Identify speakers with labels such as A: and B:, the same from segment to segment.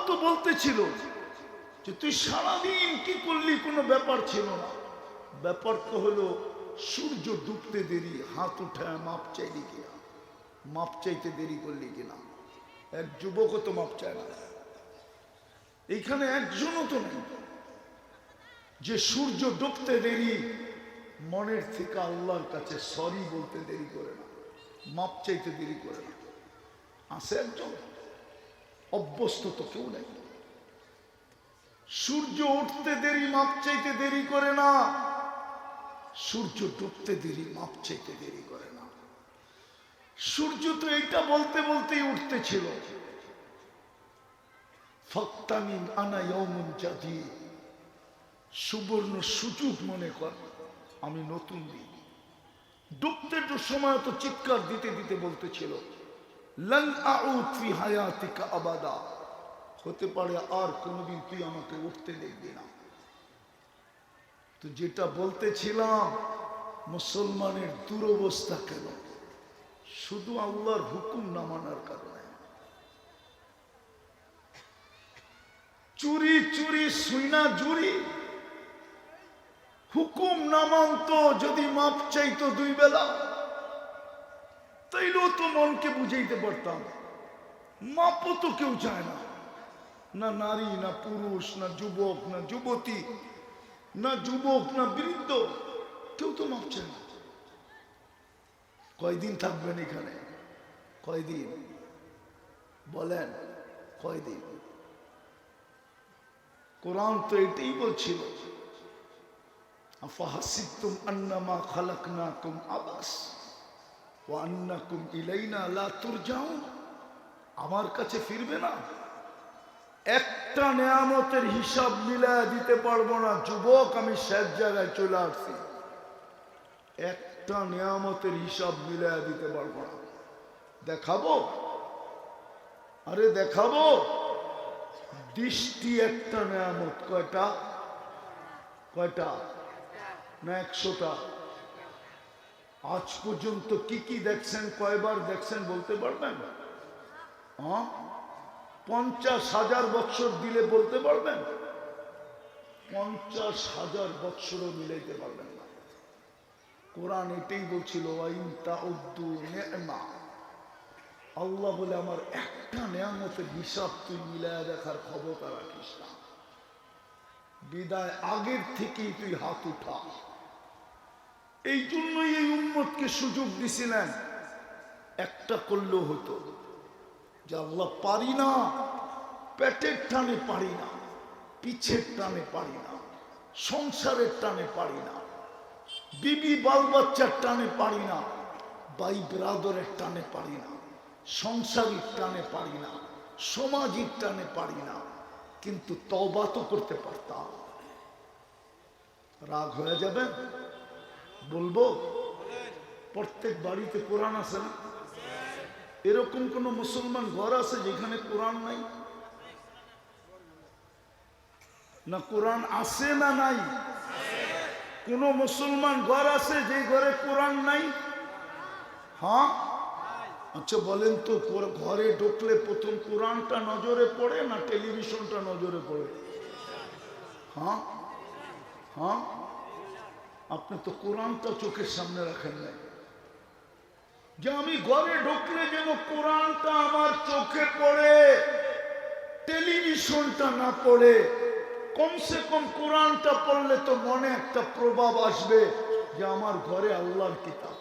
A: তো বলতেছিল যে তুই সারাদিন কি করলি, কোনো ব্যাপার ছিল না। ব্যাপার তো হলো সূর্য ডুবতে দেরি, হাত উঠায় মাপ চাইলি কিনা, মাপ চাইতে দেরি করলি কিনা। এক যুবকও তো মাপ চায় না, এইখানে একজনও তো নেই যে সূর্য ডুবতে দেরি মনের থেকে আল্লাহর কাছে সরি বলতে দেরি করে না, মাপ চাইতে দেরি করে না। আছে একজন? অভ্যস্ত তো কেউ নেই। সূর্য উঠতে দেরি মাপ চাইতে দেরি করে না, সূর্য ডুবতে দেরি মাপ চাইতে দেরি করে না। সূর্য তো এটা বলতে বলতেই উঠতেছিল, ফাক্তামিন আনা ইয়াউমুন জাদীদ, সুবর্ণ সুযোগ মনে কর আমি নতুন দিন। ডুবতে সময় তো চিৎকার দিতে দিতে বলতেছিল লান আউদ ফি হায়াতিকা আবাদা, হতে পারে আর কোনোদিন তুই আমাকে উঠতে দেখবি না। তো যেটা বলতেছিলাম, মুসলমানের দুরবস্থা কেন? শুধু আল্লাহর হুকুম না মানার কারণে। চুরি চুরি সুইনা জুরি, হুকুম না মানতো, যদি মাপ চাইতো দুই বেলা, তাইলেও তো মনকে বুঝাইতে পারতাম। মাপও তো কেউ চায় না, না নারী, না পুরুষ, না যুবক, না যুবতী, না যুবক, না বৃদ্ধ, কেউ তো মাপ চায় না। কয়দিন থাকবেন এখানে? কয়দিন বলেন? কয়দিন? কোরআন তো এটাই বলছিল, আফাহাসিবতুম আন্নামা খালাকনাকুম আবাস ওয়া আন্নাকুম ইলাইনা লা তুরজাউন, আমার কাছে ফিরবে না? একটা নেয়ামতের হিসাব মিলায় দিতে পারবো না যুবক, আমি শেষ জায়গায় চলে আসছি। একটা নেয়ামতের হিসাব মিলায় দিতে পারবো না। দেখাবো? আরে দেখাবো। দৃষ্টি একটা নেয়ামত। কয়টা? কয়টা? না 100টা? আজ পর্যন্ত কি কি দেখছেন, কয়বার দেখছেন বলতে পারবেন? 50,000 বৎসর দিলে বলতে পারবেন? 50,000 বৎসরও মিলাইতে পারবেন না। কোরআন এটাই বলছিল, আল্লাহ বলে আমার একটা নেয়ামতের হিসাব তুই মিলায়া দেখার ক্ষমতা রাখিস না। বিদায় আগের থেকেই তুই হাত উঠা। এই জন্যই এই উম্মতকে সুযোগ দিছিলেন, একটা করলেও হতো যে আল্লাহ পারি না, পেটের টানে পারি না, পিছের টানে পারি না, সংসারের টানে পারি না, বিবি বাল বাচ্চার টানে পারি না, ভাই ব্রাদরের টানে পারি না, সংসারিক টানে পারি না, সমাজিক টানে পারি না, কিন্তু তওবা তো করতে পারতাম। রাগ হয়ে যাবে? বলবো? প্রত্যেক বাড়িতে কোরআন আছে না? এরকম কোন মুসলমান ঘর আছে যেখানে কোরআন নাই? না কোরআন আছে না নাই? কোন মুসলমান ঘর আছে যে ঘরে কোরআন নাই? হ্যাঁ, আচ্ছা বলেন তো, ঘরে ঢুকলে প্রথম কোরআনটা নজরে পড়ে না টেলিভিশনটা নজরে পড়ে? হ্যাঁ হ্যাঁ, আপনি তো কোরআনটা চোখের সামনে রাখেন নাই। যে আমি ঘরে ঢুকলে যেন কোরআনটা আমার চোখে পড়ে, টেলিভিশনটা না পড়ে। কমসে কম কোরআনটা পড়লে তো মনে একটা প্রভাব আসবে যে আমার ঘরে আল্লাহর কিতাব।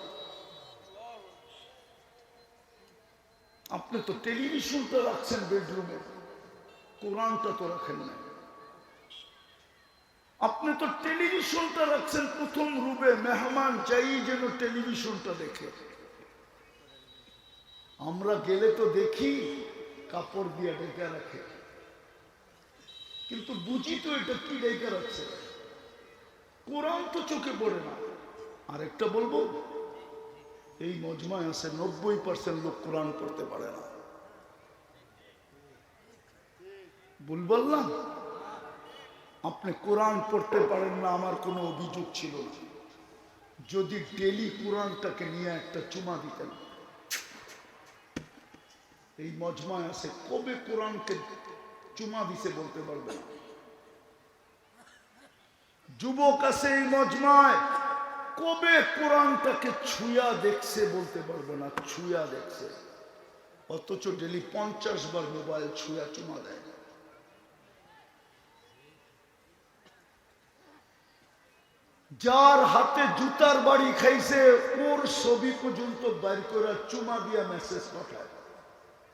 A: আপনি তো টেলিভিশনটা রাখছেন বেডরুমে, কোরআনটা তো রাখেন না। আপনি তো টেলিভিশনটা রাখছেন প্রথম রুমে, মেহমান চাই যেন টেলিভিশনটা দেখে। আমরা গেলে তো দেখি কাপড় দিয়ে ঢেকে রাখে, কিন্তু বুঝি তো এটা কি ঢেকে রাখছে। কোরআন তো চোখে পড়ে না। আরেকটা বলবো, এই মজমায় আছে 90% লোক কোরআন পড়তে পারে না। ভুল বললাম? আপনি কোরআন পড়তে পারেন না, আমার কোনো অভিযোগ ছিল না, যদি ডেলি কোরআনটাকে নিয়ে একটা চুমা দিতেন। এই মজমায় আছে কবে কোরআনকে চুমা দিছে বলতে পারবে না। যুবক আছে এই মজমায়, কবে কোরআনটাকে ছুঁয়া দেখছে বলতে পারবে না, ছুঁয়া দেখছে। অথচ ডেলি 50 বার মোবাইল ছুঁয়া চুমা দেয়। যার হাতে জুতার বাড়ি খাইছে ওর ছবি পর্যন্ত বাইর করে চুমা দিয়া মেসেজ পাঠায়,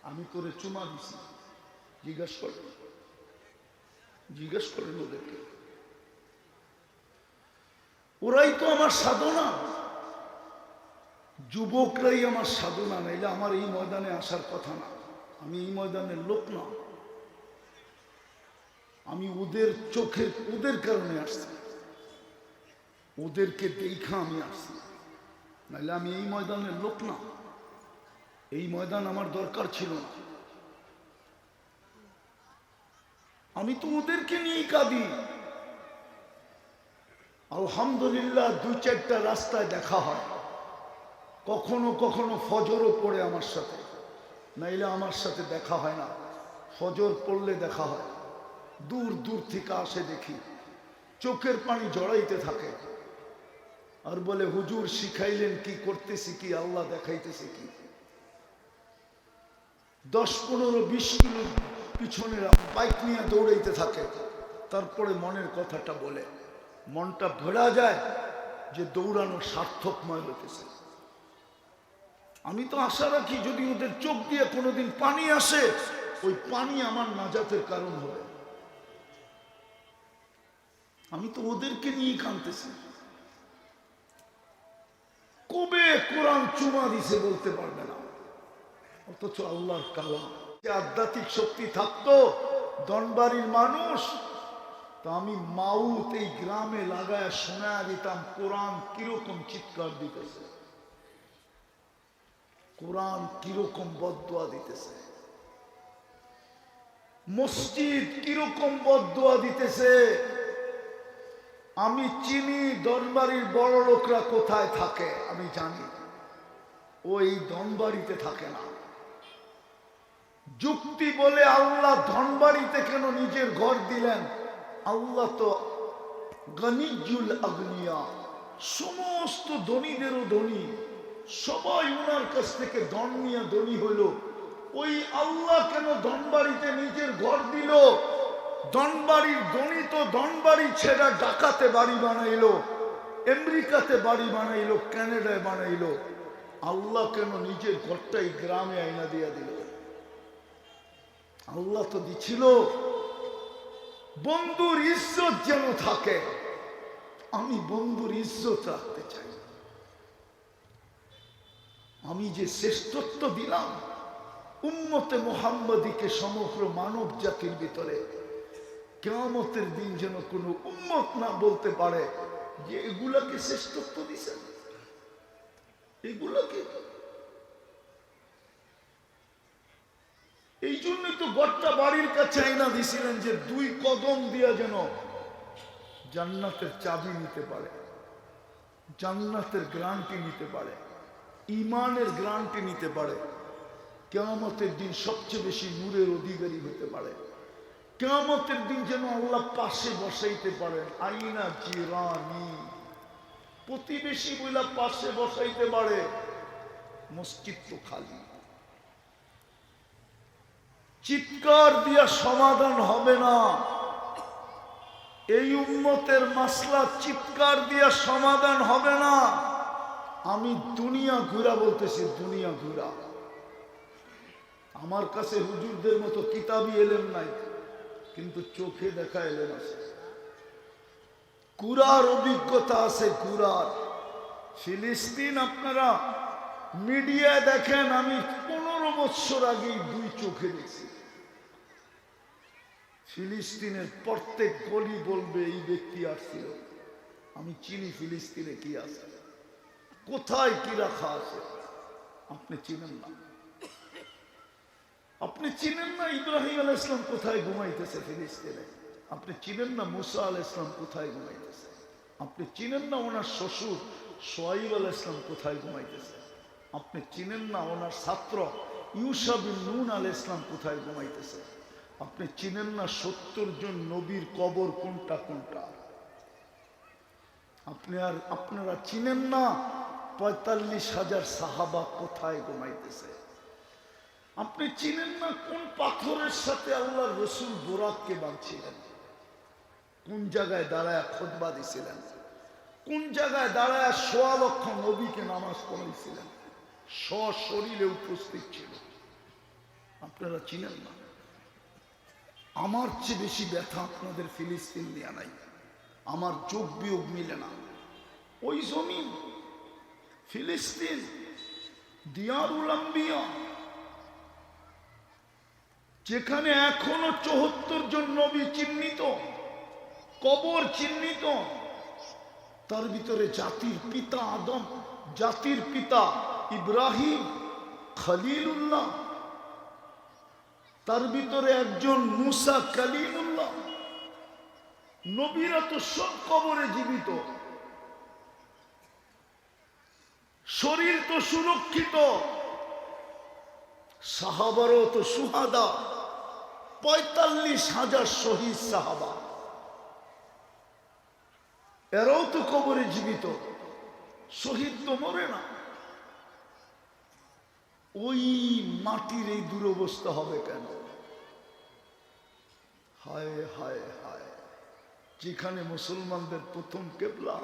A: আমি করে চুমা দিছি। জিজ্ঞেস করেন ওদেরকে। ওরাই তো আমার সাধনা, যুবকরাই আমার সাধনা, নাইলে আমার এই ময়দানে আসার কথা না। আমি এই ময়দানের লোক না, আমি ওদের চোখে ওদের কারণে আসছি, ওদেরকে দেখা আমি আসছি, নাইলে আমি এই ময়দানের লোক না। এই ময়দান আমার দরকার ছিল না। আমি তো ওদেরকে নিয়ে কাঁদি। আলহামদুলিল্লাহ 2-4টা রাস্তায় দেখা হয়, কখনো কখনো ফজরও পড়ে আমার সাথে, নাইলে আমার সাথে দেখা হয় না। ফজর পড়লে দেখা হয়, দূর দূর থেকে আসে, দেখি চোখের পানি জড়াইতে থাকে আর বলে হুজুর শিখাইলেন কি, করতেছি কি, আল্লাহ দেখাইতেছে কি। 10-15-20 কিলো পিছনে বাইক নিয়ে দৌড়াইতে থাকে, তারপরে মনের কথাটা বলে, মনটা ভরা যায় যে দৌড়ানো সার্থকময় হতেছে। আমি তো আশা রাখি যদি ওদের চোখ দিয়ে কোনোদিন পানি আসে, ওই পানি আমার নাজাতের কারণ হবে। আমি তো ওদেরকে নিয়ে কাঁদতেছি। কবে কোরআন চুমা দিছে বলতে পারবে না, অথচ আল্লাহর কালাম। আধ্যাত্মিক শক্তি থাকতো দনবাড়ির মানুষ, তো আমি মাউত এই গ্রামে লাগায় শোনা দিতাম কোরআন কিরকম চিৎকার দিতেছে, কোরআন কিরকম বদদুয়া দিতেছে, মসজিদ কিরকম বদদুয়া দিতেছে। আমি চিনি দনবাড়ির বড় লোকরা কোথায় থাকে, আমি জানি ও এই দনবাড়িতে থাকে না। যুক্তি বলে আল্লাহ ধনবাড়িতে কেন নিজের ঘর দিলেন? আল্লাহ তো গনিজুল আগনিয়া, সমস্ত ধনীদেরও ধনী, সবাই ওনার কাছ থেকে ধন নিয়ে ধনী হইল। ওই আল্লাহ কেন ধনবাড়িতে নিজের ঘর দিল? ধনবাড়ির ধনী তো ধনবাড়ি ছেড়া ঢাকাতে বাড়ি বানাইলো, আমেরিকাতে বাড়ি বানাইলো, কানাডায় বানাইলো। আল্লাহ কেন নিজের ঘরটাই গ্রামে আইনা দিয়া দিল? আল্লাহ তো দিছিল বন্ধুর ইজ্জত যেন থাকে। আমি বন্ধুর ইজ্জত রাখতে চাই। আমি যে শ্রেষ্ঠত্ব দিলাম উম্মতে মুহাম্মাদীকে সমগ্র মানব জাতির ভিতরে, কিয়ামতের দিন যেন কোনো উম্মত না বলতে পারে যে এগুলাকে শ্রেষ্ঠত্ব দিছেন, এগুলাকে। এই জন্যই তো ঘরটা বাড়ির কাছে আইনা দিছিলেন যে 2 কদম দিয়া যেন জান্নাতের চাবি নিতে পারে, জান্নাতের গ্যারান্টি নিতে পারে, ইমানের গ্যারান্টি নিতে পারে, কিয়ামতের দিন সবচেয়ে বেশি নূরের অধিকারী হতে পারে। কিয়ামতের দিন যেন আল্লাহ পাশে বসাইতে পারেন, আইনা জিরানি, প্রতিবেশী বইলা পাশে বসাইতে পারে। মসজিদ তো খালি। চিৎকার দিয়া সমাধান হবে না। এই উম্মতের মাসলা চিৎকার দিয়া সমাধান হবে না। আমি দুনিয়া ঘুরা বলতেছি, দুনিয়া ঘুরা। আমার কাছে হুজুরদের মতো কিতাবি এলেম নাই, কিন্তু চোখে দেখা এলেম আছে, কুরার অভিজ্ঞতা আছে, কুরার। ফিলিস্তিন আপনারা মিডিয়ায় দেখেন, আমি 15 বছর আগেই 2 চোখে দেখছি। ফিলিস্তিনের প্রত্যেক গলি বলবে এই ব্যক্তি আসছিল। আমি চিনি ফিলিস্তিনে কি আছে, কোথায় কি রাখা আছে। আপনি চিনেন না, আপনি চিনেন না ইব্রাহিম আলাইহিস সালাম কোথায় ঘুমাইতেছে ফিলিস্তিনে। আপনি চিনেন না মুসা আলাইহিস সালাম কোথায় ঘুমাইতেছে। আপনি চিনেন না ওনার শ্বশুর শুআয়ব আলাইহিস সালাম কোথায় ঘুমাইতেছে। আপনি চিনেন না ওনার ছাত্র ইউসা বিন নুন আলাইহিস সালাম কোথায় ঘুমাইতেছে। আপনি চিনেন না 70 জন নবীর কবর কোনটা কোনটা? আপনারা চিনেন না 45,000 সাহাবা কোথায় ঘুমাইতেছে? আপনি চিনেন না কোন পাথরের সাথে আল্লাহর রসুল বোরাককে বাঁধছিলেন? কোন জায়গায় দাঁড়ায় খুতবা দিছিলেন? কোন জায়গায় দাঁড়ায় 1.25 লক্ষ নবীকে নামাজ পড়াইছিলেন? সশরীরে উপস্থিত ছিল। আপনারা চিনেন না। আমার চেয়ে বেশি ব্যথা আপনাদের ফিলিস্তিন নিয়ে নাই। আমার যোগ বিয়োগ মিলে না। ওই জমিন ফিলিস্তিন, দিয়ারুল আম্বিয়া, যেখানে এখনো 74 জন নবী চিহ্নিত, কবর চিহ্নিত, তার ভিতরে জাতির পিতা আদম, জাতির পিতা ইব্রাহিম খলিলুল্লাহ, তার ভিতরে একজন মুসা কালিমুল্লাহ। নবীরা তো সব কবরে জীবিত, শরীর তো সুরক্ষিত। সাহাবারও তো সুহাদা, 45,000 শহীদ সাহাবা, এরাও তো কবরে জীবিত। শহীদ তো মরে না। ওই মাটির এই দুরবস্থা হবে কেন? হায় হায় হায়, যেখানে মুসলমানদের প্রথম কেবলা।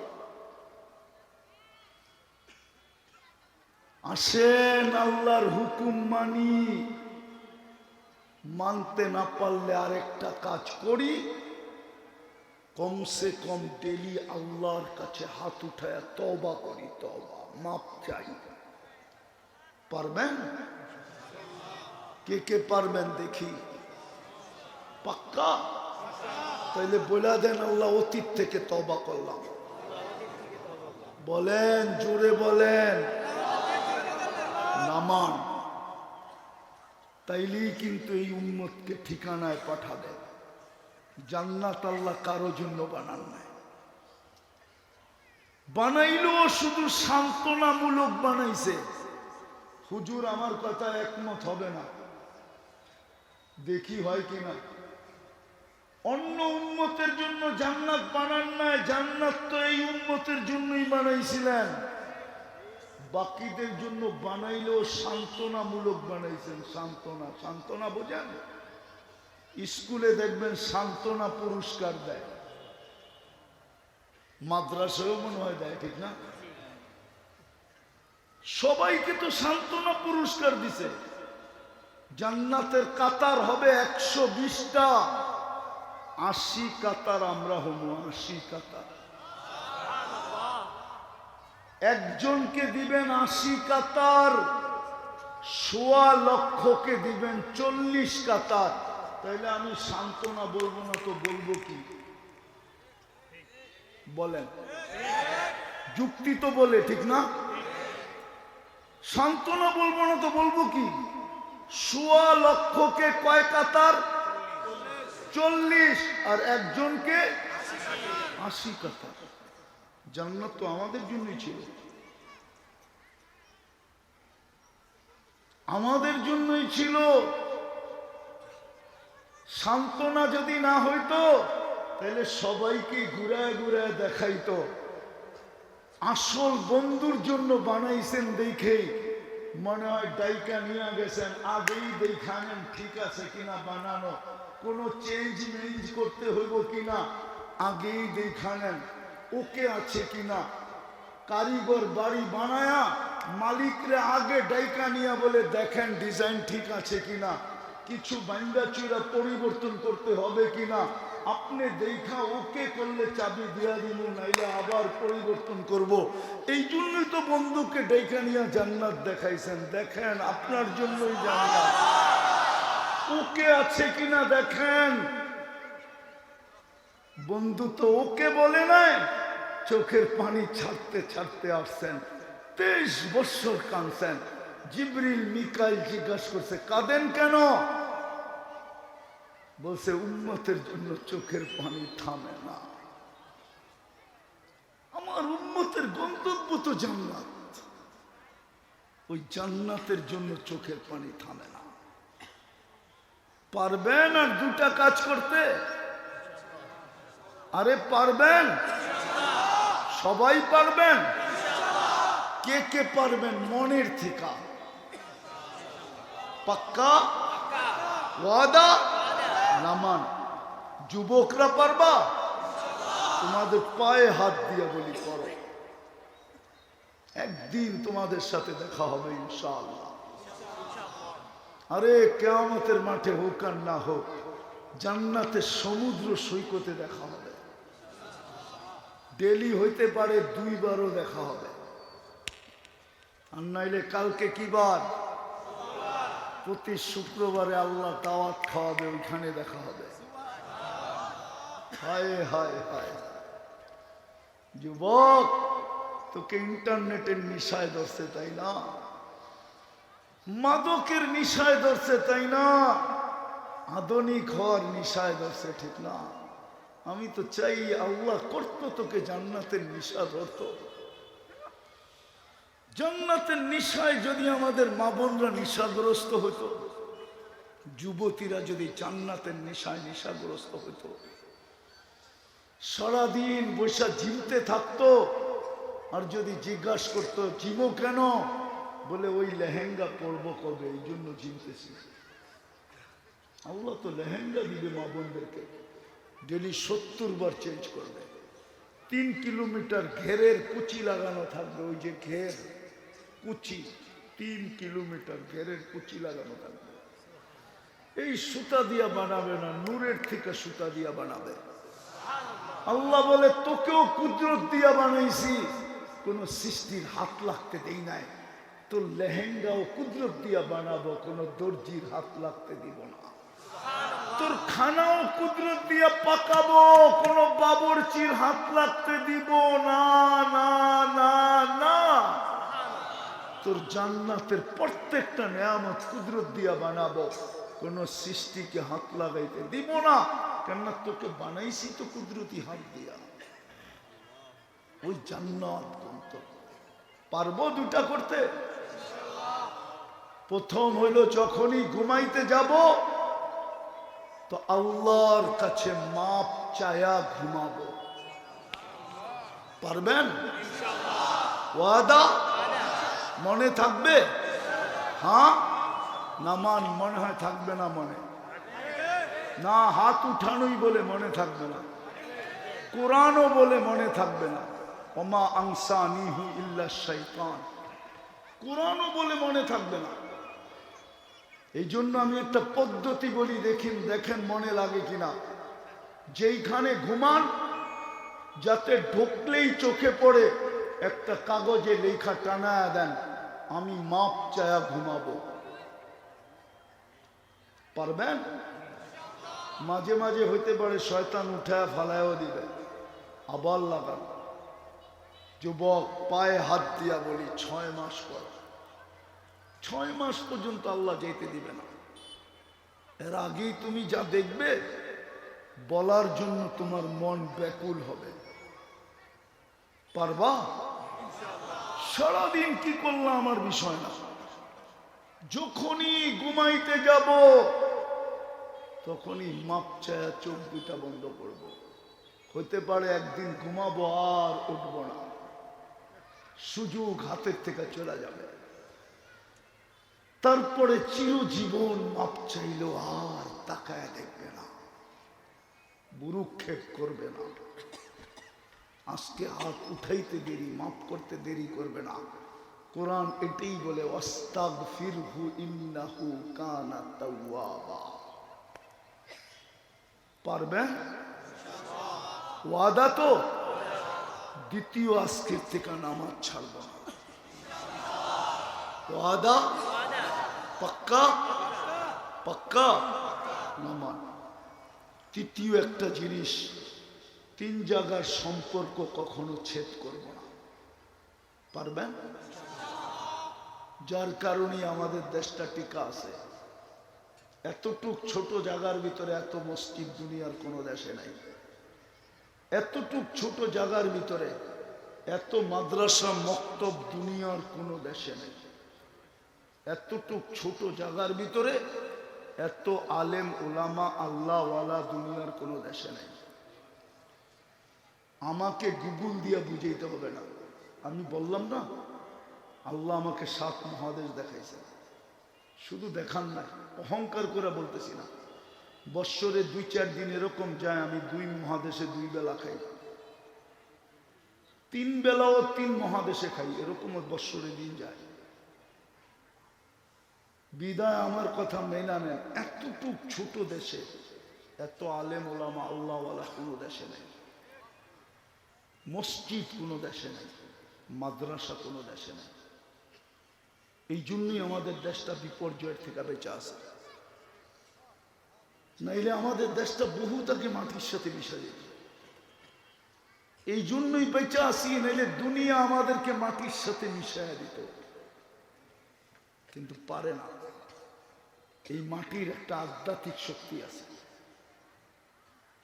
A: আসেন আল্লাহর হুকুম মানি, মানতে না পারলে আরেকটা কাজ করি, কমসে কম ডেলি আল্লাহর কাছে হাত উঠায় তওবা করি, তওবা, মাপ চাই। পারবেন? কে কে পারবেন দেখি? পাক্কা? তাইলে বলে দেন, আল্লাহ অতীত থেকে তওবা করলাম। বলেন, জোরে বলেন। নামান, তাইলেই কিন্তু এই উম্মতকে ঠিকানায় পাঠাবে। জান্নাত আল্লাহ কারো জন্য বানান নাই, বানাইলো শুধু সান্ত্বনামূলক বানাইছে। হুজুর আমার কথা একমত হবে না, দেখি হয় কিনা। অন্য উম্মতের জন্য জান্নাত বানান নাই, জান্নাত তো এই উম্মতের জন্যই বানাইছিলেন। বাকিদের জন্য বানাইলেও সান্ত্বনামূলক বানাইছেন। সান্ত্বনা, সান্ত্বনা বোঝেন? স্কুলে দেখবেন সান্ত্বনা পুরস্কার দেয়, মাদ্রাসায়ও মনে হয় দেয়, ঠিক না? সবাইকে তো সান্ত্বনা পুরস্কার দিছে। জান্নাতের কাতার হবে 120টা, 80 কাতার আমরা হব, 80 কাতার। একজনকে দিবেন 80 কাতার, 1.25 লক্ষকে দিবেন 40 কাতার। তাইলে আমি সান্ত্বনা বলবো না তো বলবো কি? বলেন, যুক্তি তো বলে, ঠিক না? সান্ত্বনা বলবো না তো বলবো কি? 1.25 লক্ষকে কয় কাতার? 40, আর একজনকে 80 কাতার। জান্নাত তো আমাদের জন্যই ছিল, আমাদের জন্যই ছিল। সান্ত্বনা যদি না হইতো তাহলে সবাইকে ঘুরায় ঘুরায় দেখাইতো। আসল বন্ধুর জন্য বানাইছেন দেখেই মনে হয় ডাইকা নিয়ে গেছেন, আগেই দেখানেন ঠিক আছে কিনা বানানো, কোনো চেঞ্জ মেঞ্জ করতে হইব কিনা আগেই দেখানেন, ওকে আছে কিনা। কারিগর বাড়ি বানায়া মালিকরে আগে ডাইকা নিয়া বলে দেখেন ডিজাইন ঠিক আছে কিনা, কিছু বাইন্দা চুরা পরিবর্তন করতে হবে কিনা। আপনি দেখা ওকে করলে চাবি দিয়া দিব, নাইলে আবার পরিবর্তন করব। এই জন্যই তো বন্ধুকে ডাইকা নিয়া জান্নাত দেখাইছেন। দেখেন আপনার জন্যই জান্নাত, ওকে আছে কিনা দেখেন। বন্ধু তো ওকে বলে নাই, চোখের পানি ছাড়তে ছাড়তে আসছেন, 23 বছর কাঁদছেন। জিবরিল মিকাইল জিজ্ঞাসা করছে কাঁদেন কেন? বলছে উম্মতের জন্য চোখের পানি থামে না। আমার উম্মতের গন্তব্য তো জান্নাত, ওই জান্নাতের জন্য চোখের পানি থামে না। পারবেন আর দুটা কাজ করতে? আরে পারবেন? সবাই পারবেন? কে কে পারবেন মনের থেকে? পাক্কা ওয়াদা? নামান। যুবকরা পারবা? তোমাদের পায়ে হাত দিয়ে বলি করো। একদিন তোমাদের সাথে দেখা হবে ইনশাআল্লাহ। আরে কিয়ামতের মাঠে হোক আর না হোক, জান্নাতের সমুদ্র সৈকতে দেখা হবে। ডেলি হইতে পারে 2 বারও দেখা হবে। আর নাইলে কালকে কি বার? প্রতি শুক্রবারে আল্লাহ দাওয়াত খাওয়াবে, ওইখানে দেখা হবে। হায় হায় হায়। যুবক, তোকে ইন্টারনেটের নিশায় ধরছে তাই না? মাদকের নিশায় ধরছে তাই না? আধুনিক হওয়ার নিশায় ধরছে, ঠিক না? আমি তো চাই আল্লাহ করতো তোকে জান্নাতের নিশা ধরতো। জান্নাতের নিশায় যদি আমাদের মা বোনরা নিশাগ্রস্ত হতো, যুবতীরা যদি জান্নাতের নিশায় নিশাগ্রস্ত হতো, সারাদিন বৈশা জিমতে থাকতো, আর যদি জিজ্ঞাসা করতো জিমো কেন, বলে ওই লেহেঙ্গা পরবো কবে, এই জন্য জিমতেছি। আল্লাহ তো লেহেঙ্গা দিবে মা বোনদেরকে, ডেলি 70 বার চেঞ্জ করবে। 3 কিলোমিটার ঘেরের কুচি লাগানো থাকবে, ওই যে ঘের কুচি, 3 কিলোমিটার ঘেরের কুচি লাগানো থাকবে। এই সুতা দিয়া বানাবে না, নূরের থেকে সুতা দিয়া বানাবে। আল্লাহ বলে তোকেও কুদরত দিয়া বানাইছি, কোন সৃষ্টির হাত লাগতে দেই নাই। তোর লেহেঙ্গাও কুদরত দিয়া বানাবো, কোন দর্জির হাত লাগতে দিব না। তোর খানাও কুদরত দিয়া পাকাবো, কোন বাবুর্চির হাত লাগতে দিব না না না না। তোর জান্নাতের প্রত্যেকটা নেয়ামত কুদরত দিয়া বানাবো, কোন সৃষ্টিকে হাত লাগাইতে দিব না। কেননা তোকে বানাইছি তো কুদরতি হাত দিয়া। ওই জান্নাত কোনটা? পারবো দুটা করতে? প্রথম হইল যখনই ঘুমাইতে যাব তো আল্লাহর কাছে মাপ চায়া ঘুমাবো। পারবেন? ওয়াদা? মনে থাকবে? হ্যাঁ না? মান মনে হয় থাকবে না, মনে না। হাত উঠানোই বলে মনে থাকবে না, কোরআনও বলে মনে থাকবে না। ওমা আনসানিহু ইল্লা শাইতান, কোরআনও বলে মনে থাকবে না। এই জন্য আমি একটা পদ্ধতি বলি, দেখেন মনে লাগে কিনা। যেইখানে ঘুমান, যাতে ঢুকলেই চোখে পড়ে একটা কাগজে লেখা টানায়া দেন, আমি মাপ চায়া ঘুমাবো। পারবেন? মাঝে মাঝে হইতে পারে শয়তান উঠায় ফালায়ও দিবে, আবার লাগান। যুবক, পায়ে হাত দিয়া বলি 6 মাস পর, 6 মাস পর্যন্ত আল্লাহ যেতে দিবে না। এর আগেই তুমি যা দেখবে, বলার জন্য তোমার মন ব্যাকুল হবে। পারবা? সারাদিন কি করলাম আমার বিষয় না। যখনই ঘুমাইতে যাব তখনই মাপ চায়া চোখ দুটা বন্ধ করব। হতে পারে একদিন ঘুমাবো আর উঠবো না, সুযোগ হাতের থেকে চলে যাবে। তারপরে চিরজীবন মাপ চাইলেও আর তাকায় দেখবে না, বুরুক্ষেপ করবে না। আজকে হাত উঠাইতে দেরি, মাফ করতে দেরি করবে না। কোরআন এটাই বলে, ওয়াস্তাগফিরহু ইন্নাহু কানা তাওয়াবা। পারবে? ওয়াদা তো? দ্বিতীয় আজকের থেকে নামাজ ছাড়ব না। ওয়াদা? পাক্কা? পাক্কা? নামাজ। তৃতীয় একটা জিনিস, 3 জায়গার সম্পর্ক কখনো ছেদ করব না। পারবেন? যার কারণে আমাদের দেশটা টিকা আছে। এতটুক ছোট জায়গার ভিতরে এত মসজিদ দুনিয়ার কোনো দেশে নাই। এতটুক ছোট জায়গার ভিতরে এত মাদ্রাসা মক্তব দুনিয়ার কোনো দেশে নেই। এতটুক ছোট জায়গার ভিতরে এত আলেম ওলামা আল্লাহওয়ালা দুনিয়ার কোনো দেশে নেই। আমাকে গুগল দিয়ে বুঝাইতে হবে না, আমি বললাম না আল্লাহ আমাকে 7 মহাদেশ দেখাইছে। শুধু দেখান নাই, অহংকার করে বলতেছি না। বৎসরে 2-4 দিন এরকম যায় আমি 2 মহাদেশে 2 বেলা খাই, 3 বেলাও 3 মহাদেশে খাই, এরকম বৎসরে দিন যায়। বিদায় আমার কথা মেনা নেন, এতটুক ছোট দেশে এত আলেম ওলামা আল্লাহওয়ালা কোনো দেশে নেই, মসজিদ কোনো দেশে নেই, মাদ্রাসা কোনো দেশে নেই। এই জন্যই আমাদের দেশটা বিপর্যয়ের থেকে বেঁচে আছে, নাইলে আমাদের দেশটা বহুত আগে মাটির সাথে মিশে যেত। এই জন্যই বেঁচে আসি, নাইলে দুনিয়া আমাদেরকে মাটির সাথে মিশাইয়া দিত, কিন্তু পারে না। এই মাটির একটা আধ্যাত্মিক শক্তি আছে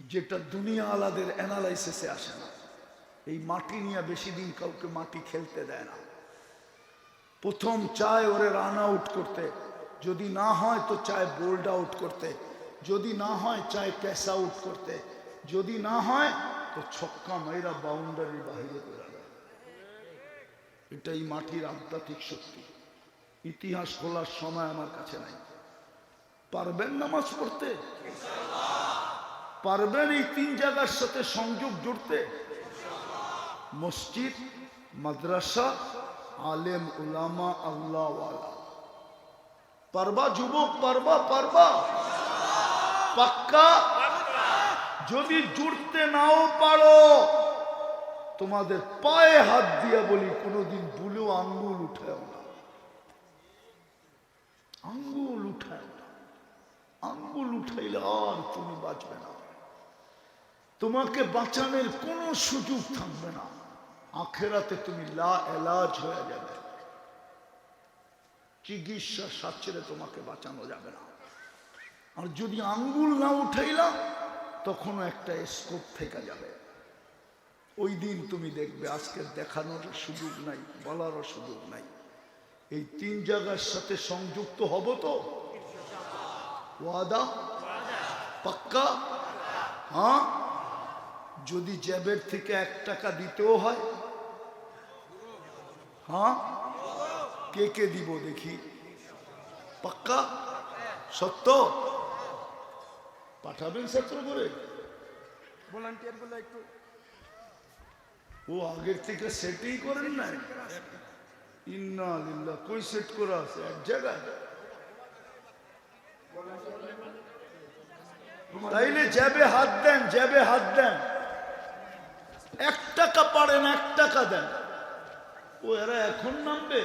A: যেটা দুনিয়া আলাদের অ্যানালাইসিসে আসে না। এই মাটি নিয়ে বেশি দিন কাউকে মাটি খেলতে দেয় না। প্রথম চায় ওরে রান আউট করতে, যদি না হয় তো চায় বোল্ড আউট করতে, যদি না হয় চায় ক্যাশ আউট করতে, যদি না হয় তো ছক্কা মাইরা বাউন্ডারির বাহিরে করে দেয়। এটাই মাটির আধ্যাত্মিক শক্তি। ইতিহাস খোলার সময় আমার কাছে নাই। পারবেন নামাজ পড়তে? পারবেন এই 3 জায়গার সাথে সংযোগ জুড়তে? মসজিদ, মাদ্রাসা, আলেম উলামা আল্লাহওয়ালা। পারবা যুবক? পারবা? পারবা পাক্কা? যদি জুড়তে নাও পারো, তোমাদের পায়ে হাত দিয়া বলি কোনোদিন ভুলেও আঙ্গুল উঠাও না, আঙ্গুল উঠায় না। আঙ্গুল উঠাইলে আর তুমি বাঁচবে না, তোমাকে বাঁচানোর কোনো সুযোগ থাকবে না। আখেরাতে তুমি লা এলাজ হয়ে যাবে, চিকিৎসা সাচ্ছেরে তোমাকে বাঁচানো যাবে না। আর যদি আঙ্গুল না উঠাইলাম তখনও একটা স্কোপ থেকে যাবে। ওই দিন তুমি দেখবে আজকে দেখানোর সুযোগ নাই, বলারও সুযোগ নাই। এই 3 জায়গার সাথে সংযুক্ত হব তো? ওয়াদা? পাক্কা? হ্যাঁ। যদি জেবের থেকে 1 টাকা দিতেও হয়, হ্যাঁ, কে কে দিব দেখি? পাক্কা? সত্য? পাঠাবেন ছাত্র করে? ভলান্টিয়ার গুলো একটু ও আগের থেকে সেটই করেন না? ইন্না লিল্লাহ। কই সেট করা আছে? এক জায়গায়? তাইলে জ্যাবে হাত দেন, জ্যাবে হাত দেন। 1 টাকা পারেন, 1 টাকা দেন। ও এরা এখন নামবে,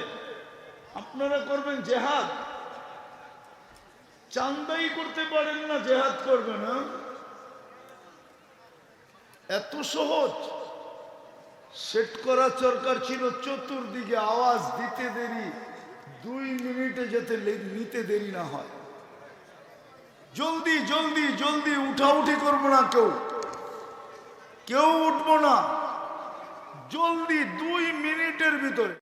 A: আপনারা করবেন জেহাদ। চান্দাই করতে পারেন না, জেহাদ করবেন? এত সহজ? সেট করা সরকার ছিল চতুর্দিকে, আওয়াজ দিতে দেরি, 2 মিনিটে যাতে নিতে দেরি না হয়। জলদি জলদি জলদি, উঠাউঠি করবো না, কেউ উঠবো না, জলদি 2 মিনিটের ভিতরে।